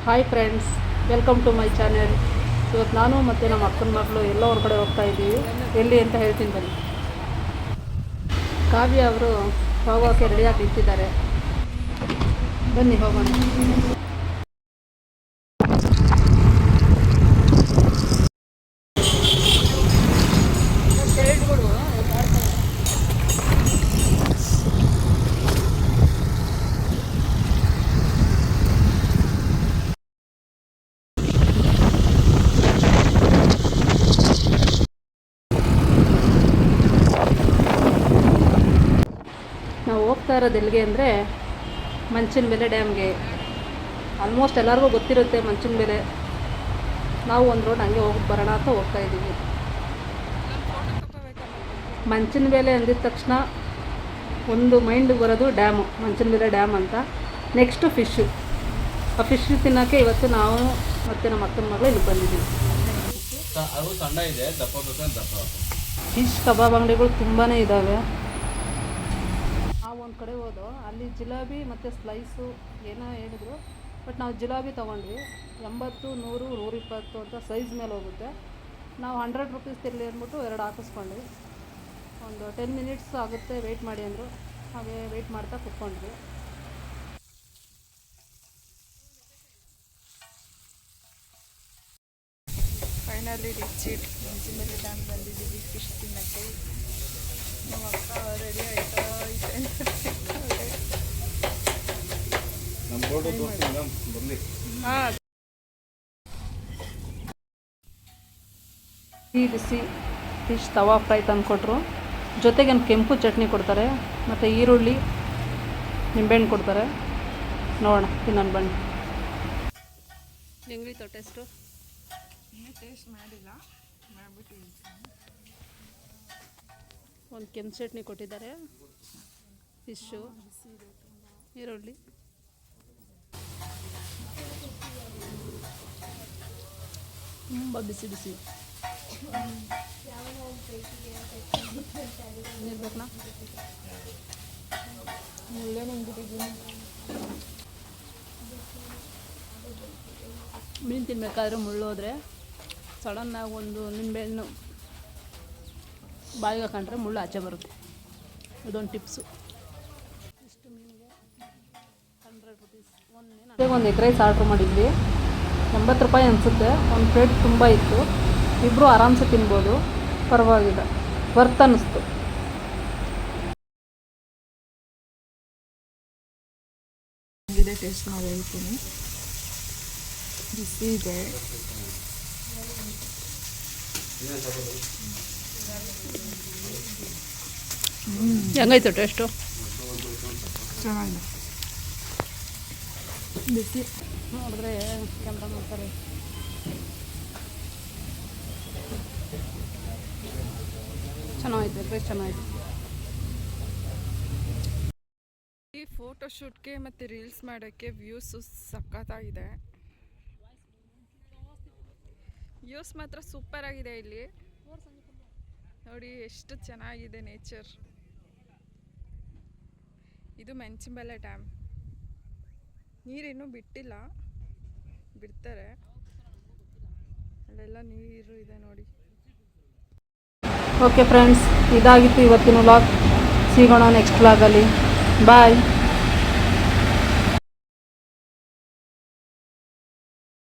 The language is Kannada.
Hi friends, welcome to my channel. ಇವತ್ತು ನಾನು ಮತ್ತು ನಮ್ಮ ಅಕ್ಕನ ಮಗಳು ಎಲ್ಲೋ ಹೊರಗಡೆ ಹೋಗ್ತಾ ಇದ್ದೀವಿ. ಎಲ್ಲಿ ಅಂತ ಹೇಳ್ತೀನಿ ಬನ್ನಿ. ಕಾವ್ಯ ಅವರು ಹೋಗೋಕ್ಕೆ ರೆಡಿಯಾಗಿ ನಿಂತಿದ್ದಾರೆ. ಬನ್ನಿ ಹೋಗೋಣ. ನಾವು ಹೋಗ್ತಾ ಇರೋದು ಎಲ್ಲಿಗೆ ಅಂದರೆ ಮಂಚನಬೆಲೆ ಡ್ಯಾಮ್ಗೆ. ಆಲ್ಮೋಸ್ಟ್ ಎಲ್ಲರಿಗೂ ಗೊತ್ತಿರುತ್ತೆ ಮಂಚನಬೆಲೆ. ನಾವು ಒಂದು ರೋಡ್ ಹಂಗೆ ಹೋಗಿ ಬರೋಣ ಅಂತ ಹೋಗ್ತಾ ಇದ್ದೀವಿ. ಮಂಚನಬೆಲೆ ಅಂದಿದ ತಕ್ಷಣ ಒಂದು ಮೈಂಡಿಗೆ ಬರೋದು ಡ್ಯಾಮು, ಮಂಚನಬೆಲೆ ಡ್ಯಾಮ್ ಅಂತ. Next fish. ಆ ಫಿಶ್ ತಿನ್ನೋಕ್ಕೆ ಇವತ್ತು ನಾವು ಮತ್ತು ನಮ್ಮ ಅಕ್ಕನ ಮಗಳು ಇಲ್ಲಿ ಬಂದಿದ್ದೀವಿ. ಫಿಶ್ ಕಬಾಬ್ ಅಂಗಡಿಗಳು ತುಂಬಾ ಇದ್ದಾವೆ. ಒಂದು ಕಡೆ ಹೋದೋ ಅಲ್ಲಿ ಜಿಲಾಬಿ ಮತ್ತು ಸ್ಲೈಸು ಏನೋ ಹೇಳಿದ್ರು. ಬಟ್ ನಾವು ಜಿಲಾಬಿ ತೊಗೊಂಡ್ವಿ. 80, 100, 120 ಅಂತ ಸೈಜ್ ಮೇಲೆ ಹೋಗುತ್ತೆ. ನಾವು 100 ರೂಪೀಸ್ ತಿರಲಿ ಅಂದ್ಬಿಟ್ಟು 2 ಹಾಕಿಸ್ಕೊಂಡ್ವಿ. ಒಂದು 10 ಮಿನಿಟ್ಸ್ ಆಗುತ್ತೆ ವೆಯ್ಟ್ ಮಾಡಿ ಅಂದರು. ಹಾಗೆ ವೆಯ್ಟ್ ಮಾಡ್ತಾ ಕುತ್ಕೊಂಡ್ವಿ. ಫೈನಲಿ ರಿಚ್ ಮಂಚನಬೆಲೆ ಡ್ಯಾಮ್ ಬಂದಿದ್ದೀವಿ ಫಿಶ್ ತಿನ್ನೋಕ್ಕೆ. ನಮ್ಮ ಅಕ್ಕ ರೆಡಿ ಆಯ್ತಾ ಬಿಸಿ ಫಿಶ್ ತವಾ ಫ್ರೈ ತಂದುಕೊಟ್ರು. ಜೊತೆಗೆ ಒಂದು ಕೆಂಪು ಚಟ್ನಿ ಕೊಡ್ತಾರೆ ಮತ್ತು ಈರುಳ್ಳಿ ನಿಂಬೆಹಣ್ಣು ಕೊಡ್ತಾರೆ. ನೋಡೋಣ ತಿನ್ನೋಣ ಬನ್ನಿ. ಹೆಂಗಿತ್ತು ಟೇಸ್ಟು? ಟೇಸ್ಟ್ ಮಾಡಿಲ್ಲ, ಮಾಡಿಬಿಟ್ಟು ಒಂದು ಕೆಂಪು ಚಟ್ನಿ ಕೊಟ್ಟಿದ್ದಾರೆ. ಫಿಶ್ಶು, ಈರುಳ್ಳಿ, ತುಂಬ ಬಿಸಿ ಬಿಸಿ ಇರ್ಬೇಕಣ್ಣ. ಒಳ್ಳೆ ಬಂದ್ಬಿಟ್ಟಿದ್ದೀನಿ. ಮೀನು ತಿನ್ನಬೇಕಾದ್ರೆ ಮುಳ್ಳೋದ್ರೆ ಸಡನ್ನಾಗಿ ಒಂದು ನಿಂಬೆಹಣ್ಣು ಬಾಯಿಗೆ ಹಾಕೊಂಡ್ರೆ ಮುಳ್ಳು ಆಚೆ ಬರುತ್ತೆ. ಇದೊಂದು ಟಿಪ್ಸು. ಇಷ್ಟು ಮೀನಿಗೆ 100 ರೂಪೀಸ್. ಒಂದು ಎಗ್ ರೈಸ್ ಆರ್ಡ್ರ್ ಮಾಡಿದ್ವಿ. 80 ರೂಪಾಯಿ ಅನಿಸುತ್ತೆ. ಒಂದು ಪ್ಲೇಟ್ ತುಂಬ ಇತ್ತು. ಇಬ್ಬರು ಆರಾಮ್ಸೆ ತಿನ್ಬೋದು, ಪರವಾಗಿಲ್ಲ, ವರ್ತ್ ಅನ್ನಿಸ್ತು. ಇದೆ ಟೇಸ್ಟ್ ಮಾಡಿ ಹೇಳ್ತೀನಿ. ಬಿಸಿ ಇದೆ. ಹೆಂಗಾಯ್ತು ಟೇಸ್ಟು? ಚೆನ್ನಾಗಿದೆ. ಬಿಸಿ ನೋಡಿದ್ರೆ ಕ್ಯಾಮ್ರಾ ಮಾಡ್ತಾರೆ. ಚೆನ್ನಾಗಿದೆ, ಟೇಸ್ಟ್ ಚೆನ್ನಾಗಿದೆ. ಈ ಫೋಟೋಶೂಟ್ಗೆ ಮತ್ತು ರೀಲ್ಸ್ ಮಾಡೋಕ್ಕೆ ವ್ಯೂಸು ಸಖತ್ತಾಗಿದೆ. ವ್ಯೂಸ್ ಮಾತ್ರ ಸೂಪರ್ ಆಗಿದೆ. ಇಲ್ಲಿ ನೋಡಿ ಎಷ್ಟು ಚೆನ್ನಾಗಿದೆ ನೇಚರ್. ಇದು ಮಂಚನಬೆಲೆ ಡ್ಯಾಮ್. ನೀರಿನ್ನೂ ಬಿಟ್ಟಿಲ್ಲ, ಬಿಡ್ತಾರೆ. ಅಲ್ಲೆಲ್ಲ ನೀರು ಇದೆ ನೋಡಿ. ಓಕೆ ಫ್ರೆಂಡ್ಸ್, ಇದಾಗಿತ್ತು ಇವತ್ತಿನ ವ್ಲಾಗ್. ಸಿಗೋಣ ನೆಕ್ಸ್ಟ್ ವ್ಲಾಗಲ್ಲಿ. ಬಾಯ್.